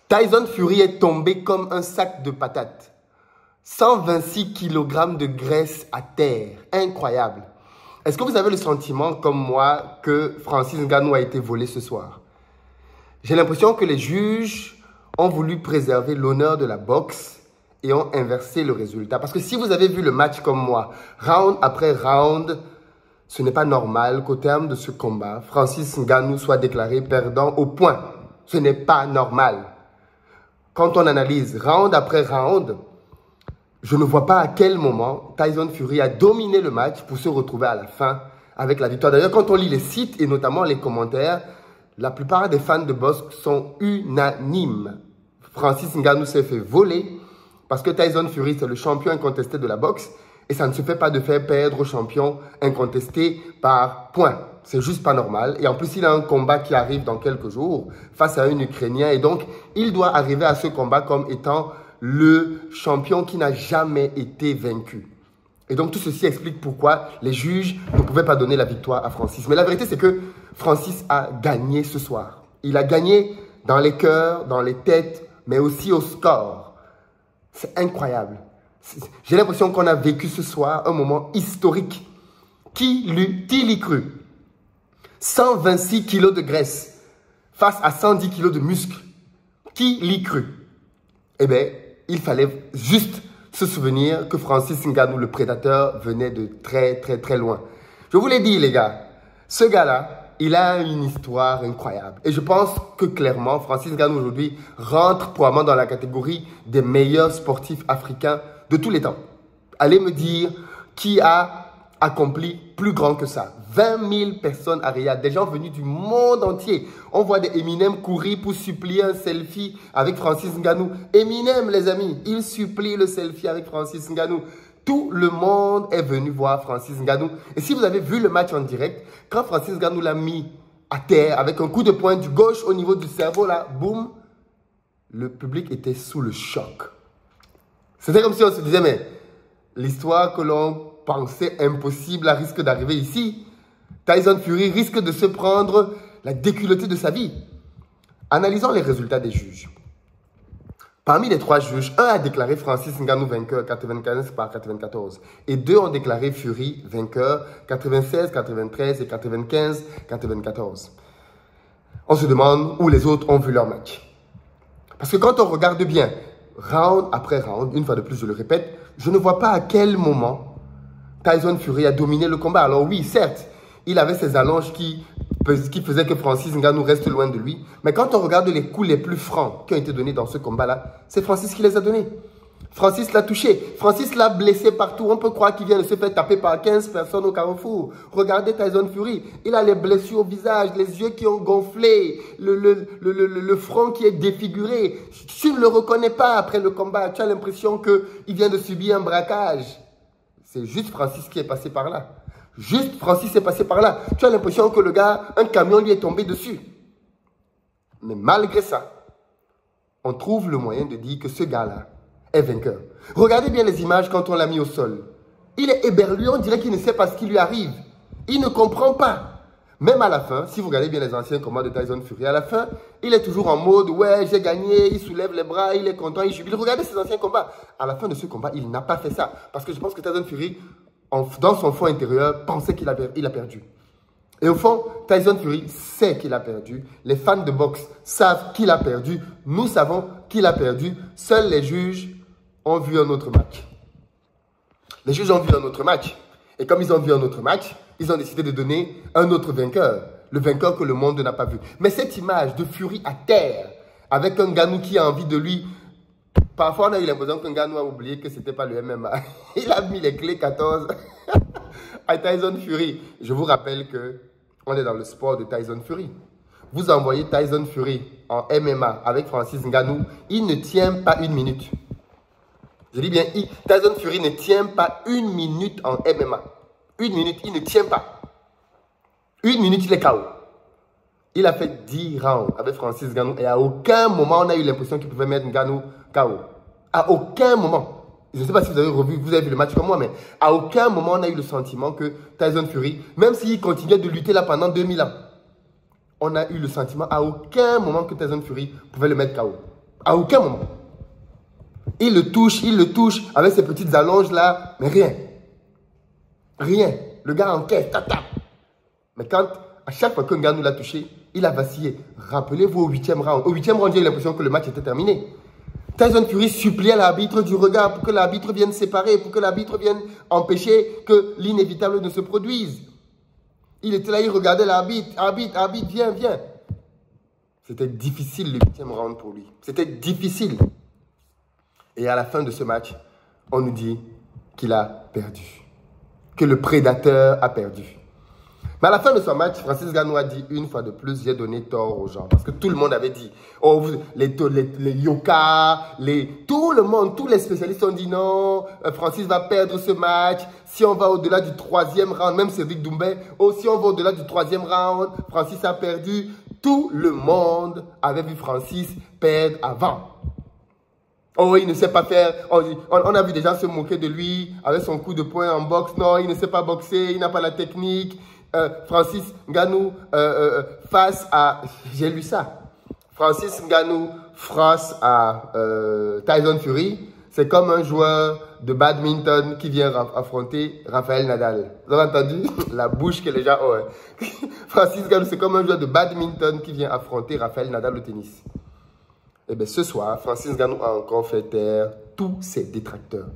Tyson Fury est tombé comme un sac de patates. 126 kg de graisse à terre. Incroyable. Est-ce que vous avez le sentiment, comme moi, que Francis Ngannou a été volé ce soir? J'ai l'impression que les juges ont voulu préserver l'honneur de la boxe et ont inversé le résultat. Parce que si vous avez vu le match comme moi, round après round, ce n'est pas normal qu'au terme de ce combat, Francis Ngannou soit déclaré perdant au point. Ce n'est pas normal. Quand on analyse round après round, je ne vois pas à quel moment Tyson Fury a dominé le match pour se retrouver à la fin avec la victoire. D'ailleurs, quand on lit les sites et notamment les commentaires, la plupart des fans de boxe sont unanimes. Francis Ngannou s'est fait voler parce que Tyson Fury, c'est le champion incontesté de la boxe et ça ne se fait pas de faire perdre au champion incontesté par points. C'est juste pas normal. Et en plus, il a un combat qui arrive dans quelques jours face à un Ukrainien. Et donc, il doit arriver à ce combat comme étant le champion qui n'a jamais été vaincu. Et donc, tout ceci explique pourquoi les juges ne pouvaient pas donner la victoire à Francis. Mais la vérité, c'est que Francis a gagné ce soir. Il a gagné dans les cœurs, dans les têtes, mais aussi au score. C'est incroyable. J'ai l'impression qu'on a vécu ce soir un moment historique. Qui l'y cru? 126 kilos de graisse face à 110 kilos de muscles. Qui l'y cru? Eh bien, il fallait juste se souvenir que Francis Ngannou, le prédateur, venait de très, très, très loin. Je vous l'ai dit, les gars, ce gars-là, il a une histoire incroyable. Et je pense que clairement, Francis Ngannou, aujourd'hui, rentre probablement dans la catégorie des meilleurs sportifs africains de tous les temps. Allez me dire qui a accompli plus grand que ça. 20 000 personnes à Riyad, des gens venus du monde entier. On voit des Eminem courir pour supplier un selfie avec Francis Ngannou. Eminem, les amis, il supplie le selfie avec Francis Ngannou. Tout le monde est venu voir Francis Ngannou. Et si vous avez vu le match en direct, quand Francis Ngannou l'a mis à terre avec un coup de poing du gauche au niveau du cerveau, là, boum, le public était sous le choc. C'était comme si on se disait, mais l'histoire que l'on pensait impossible risque d'arriver ici. Tyson Fury risque de se prendre la déculottée de sa vie. Analysons les résultats des juges. Parmi les 3 juges, un a déclaré Francis Ngannou vainqueur 95 par 94 et 2 ont déclaré Fury vainqueur 96, 93 et 95, 94. On se demande où les autres ont vu leur match. Parce que quand on regarde bien, round après round, une fois de plus je le répète, je ne vois pas à quel moment Tyson Fury a dominé le combat. Alors oui, certes, il avait ses allonges qui faisaient que Francis Ngannou reste loin de lui. Mais quand on regarde les coups les plus francs qui ont été donnés dans ce combat-là, c'est Francis qui les a donnés. Francis l'a touché. Francis l'a blessé partout. On peut croire qu'il vient de se faire taper par 15 personnes au carrefour. Regardez Tyson Fury. Il a les blessures au visage, les yeux qui ont gonflé, le front qui est défiguré. Tu ne le reconnais pas après le combat. Tu as l'impression qu'il vient de subir un braquage. C'est juste Francis qui est passé par là. Juste Francis est passé par là. Tu as l'impression que le gars, un camion lui est tombé dessus. Mais malgré ça, on trouve le moyen de dire que ce gars-là est vainqueur. Regardez bien les images quand on l'a mis au sol. Il est éberlué, on dirait qu'il ne sait pas ce qui lui arrive. Il ne comprend pas. Même à la fin, si vous regardez bien les anciens combats de Tyson Fury, à la fin, il est toujours en mode « Ouais, j'ai gagné », il soulève les bras, il est content, il jubile. Regardez ses anciens combats. À la fin de ce combat, il n'a pas fait ça. Parce que je pense que Tyson Fury, dans son fond intérieur, pensait qu'il a perdu. Et au fond, Tyson Fury sait qu'il a perdu. Les fans de boxe savent qu'il a perdu. Nous savons qu'il a perdu. Seuls les juges ont vu un autre match. Les juges ont vu un autre match. Et comme ils ont vu un autre match, ils ont décidé de donner un autre vainqueur. Le vainqueur que le monde n'a pas vu. Mais cette image de Fury à terre, avec un Ngannou qui a envie de lui... Parfois, on a eu l'impression qu'un Ngannou a oublié que ce n'était pas le MMA. Il a mis les clés 14 à Tyson Fury. Je vous rappelle qu'on est dans le sport de Tyson Fury. Vous envoyez Tyson Fury en MMA avec Francis Ngannou, il ne tient pas 1 minute. Je dis bien, Tyson Fury ne tient pas 1 minute en MMA. 1 minute, il ne tient pas. 1 minute, il est KO. Il a fait 10 rounds avec Francis Ngannou et à aucun moment on a eu l'impression qu'il pouvait mettre Ngannou KO. À aucun moment. Je ne sais pas si vous avez vu le match comme moi, mais à aucun moment on a eu le sentiment que Tyson Fury, même s'il continuait de lutter là pendant 2000 ans, on a eu le sentiment à aucun moment que Tyson Fury pouvait le mettre KO. À aucun moment. Il le touche avec ses petites allonges là, mais rien. Rien. Le gars encaisse, tata. Mais quand, à chaque fois qu'un gars nous l'a touché, il a vacillé. Rappelez-vous au 8e round. Au 8e round, j'ai eu l'impression que le match était terminé. Tyson Fury suppliait l'arbitre du regard pour que l'arbitre vienne séparer, pour que l'arbitre vienne empêcher que l'inévitable ne se produise. Il était là, il regardait l'arbitre. Arbitre, viens. C'était difficile le 8e round pour lui. C'était difficile. Et à la fin de ce match, on nous dit qu'il a perdu. Que le prédateur a perdu. Mais à la fin de son match, Francis Ngannou a dit une fois de plus, j'ai donné tort aux gens. Parce que tout le monde avait dit, oh, les Yoka, tout le monde, tous les spécialistes ont dit non, Francis va perdre ce match. Si on va au-delà du 3e round, même Cédric Doumbé, oh, si on va au-delà du 3e round, Francis a perdu. Tout le monde avait vu Francis perdre avant. Oh, il ne sait pas faire. On a vu des gens se moquer de lui avec son coup de poing en boxe. Non, il ne sait pas boxer, il n'a pas la technique. Francis Ngannou face à... J'ai lu ça. Francis Ngannou face à Tyson Fury, c'est comme un joueur de badminton qui vient affronter Rafael Nadal. Vous avez entendu la bouche que les gens ont. Hein. Francis Ngannou, c'est comme un joueur de badminton qui vient affronter Rafael Nadal au tennis. Et bien ce soir, Francis Ngannou a encore fait taire tous ses détracteurs.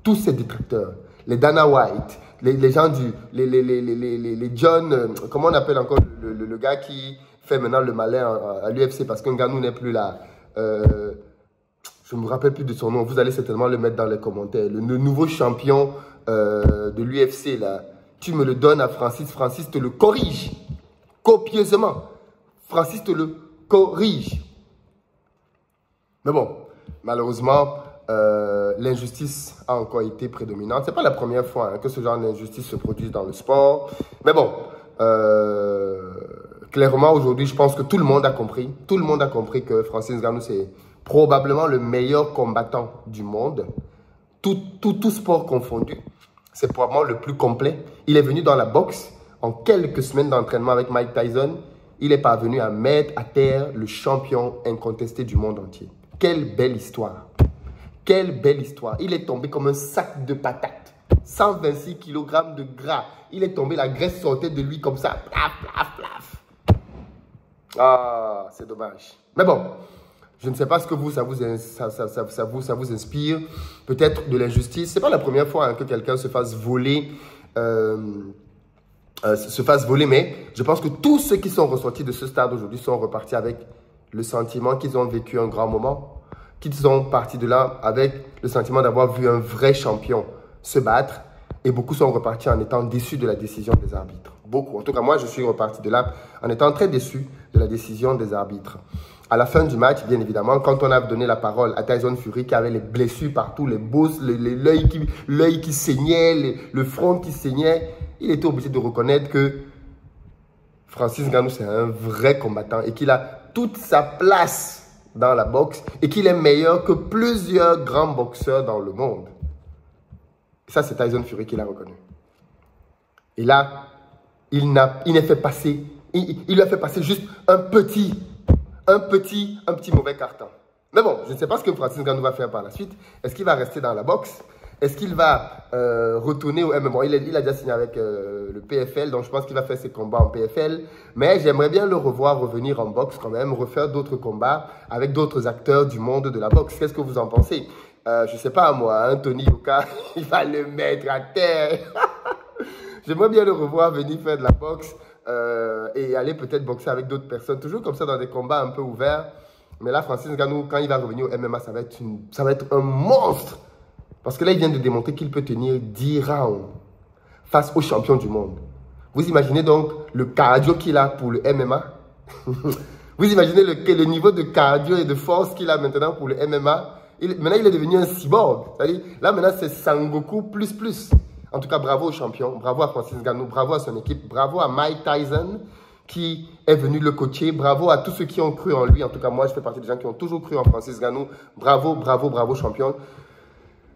Tous ses détracteurs. Les Dana White, les gens du... Les John... comment on appelle encore le gars qui fait maintenant le malin à l'UFC parce que Ngannou n'est plus là. Je ne me rappelle plus de son nom. Vous allez certainement le mettre dans les commentaires. Le nouveau champion de l'UFC, là. Tu me le donnes à Francis. Francis te le corrige. Copieusement. Francis te le corrige. Mais bon, malheureusement, l'injustice a encore été prédominante. Ce n'est pas la première fois hein, que ce genre d'injustice se produise dans le sport. Mais bon, clairement, aujourd'hui, je pense que tout le monde a compris. Tout le monde a compris que Francis Ngannou, c'est probablement le meilleur combattant du monde. Tout sport confondu. C'est probablement le plus complet. Il est venu dans la boxe en quelques semaines d'entraînement avec Mike Tyson. Il est parvenu à mettre à terre le champion incontesté du monde entier. Quelle belle histoire. Quelle belle histoire. Il est tombé comme un sac de patates. 126 kg de gras. Il est tombé, la graisse sortait de lui comme ça. Plaf, plaf, plaf. Ah, c'est dommage. Mais bon, je ne sais pas ce que vous, ça vous inspire. Peut-être de l'injustice. Ce n'est pas la première fois hein, que quelqu'un se fasse voler. Mais je pense que tous ceux qui sont ressortis de ce stade aujourd'hui sont repartis avec le sentiment qu'ils ont vécu un grand moment, qu'ils sont partis de là avec le sentiment d'avoir vu un vrai champion se battre. Et beaucoup sont repartis en étant déçus de la décision des arbitres. Beaucoup. En tout cas, moi, je suis reparti de là en étant très déçu de la décision des arbitres. À la fin du match, bien évidemment, quand on a donné la parole à Tyson Fury qui avait les blessures partout, les bosses, l'œil qui saignait, le front qui saignait, il était obligé de reconnaître que Francis Ngannou, c'est un vrai combattant et qu'il a toute sa place dans la boxe et qu'il est meilleur que plusieurs grands boxeurs dans le monde. Ça, c'est Tyson Fury qui l'a reconnu. Et là, il lui a fait passer juste un petit mauvais carton. Mais bon, je ne sais pas ce que Francis Ngannou va faire par la suite. Est-ce qu'il va rester dans la boxe? Est-ce qu'il va retourner au MMA? Il a déjà signé avec le PFL, donc je pense qu'il va faire ses combats en PFL. Mais j'aimerais bien le revoir revenir en boxe quand même, refaire d'autres combats avec d'autres acteurs du monde de la boxe. Qu'est-ce que vous en pensez? Je ne sais pas moi, hein, Tony Yoka, il va le mettre à terre. J'aimerais bien le revoir venir faire de la boxe et aller peut-être boxer avec d'autres personnes. Toujours comme ça dans des combats un peu ouverts. Mais là, Francis Ngannou, quand il va revenir au MMA, ça va être un monstre. Parce que là, il vient de démontrer qu'il peut tenir 10 rounds face au champion du monde. Vous imaginez donc le cardio qu'il a pour le MMA? Vous imaginez le niveau de cardio et de force qu'il a maintenant pour le MMA? Maintenant, il est devenu un cyborg. C'est-à-dire, là, maintenant, c'est Sangoku plus. En tout cas, bravo au champion, bravo à Francis Ngannou, bravo à son équipe, bravo à Mike Tyson qui est venu le coacher, bravo à tous ceux qui ont cru en lui. En tout cas, moi, je fais partie des gens qui ont toujours cru en Francis Ngannou. Bravo, champion.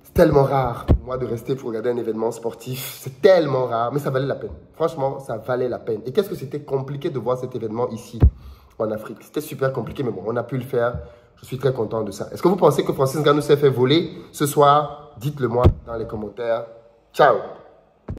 C'est tellement rare pour moi de rester pour regarder un événement sportif. C'est tellement rare, mais ça valait la peine. Franchement, ça valait la peine. Et qu'est-ce que c'était compliqué de voir cet événement ici, en Afrique. C'était super compliqué, mais bon, on a pu le faire Je suis très content de ça. Est-ce que vous pensez que Francis Ngannou s'est fait voler ce soir? Dites-le moi dans les commentaires. Ciao!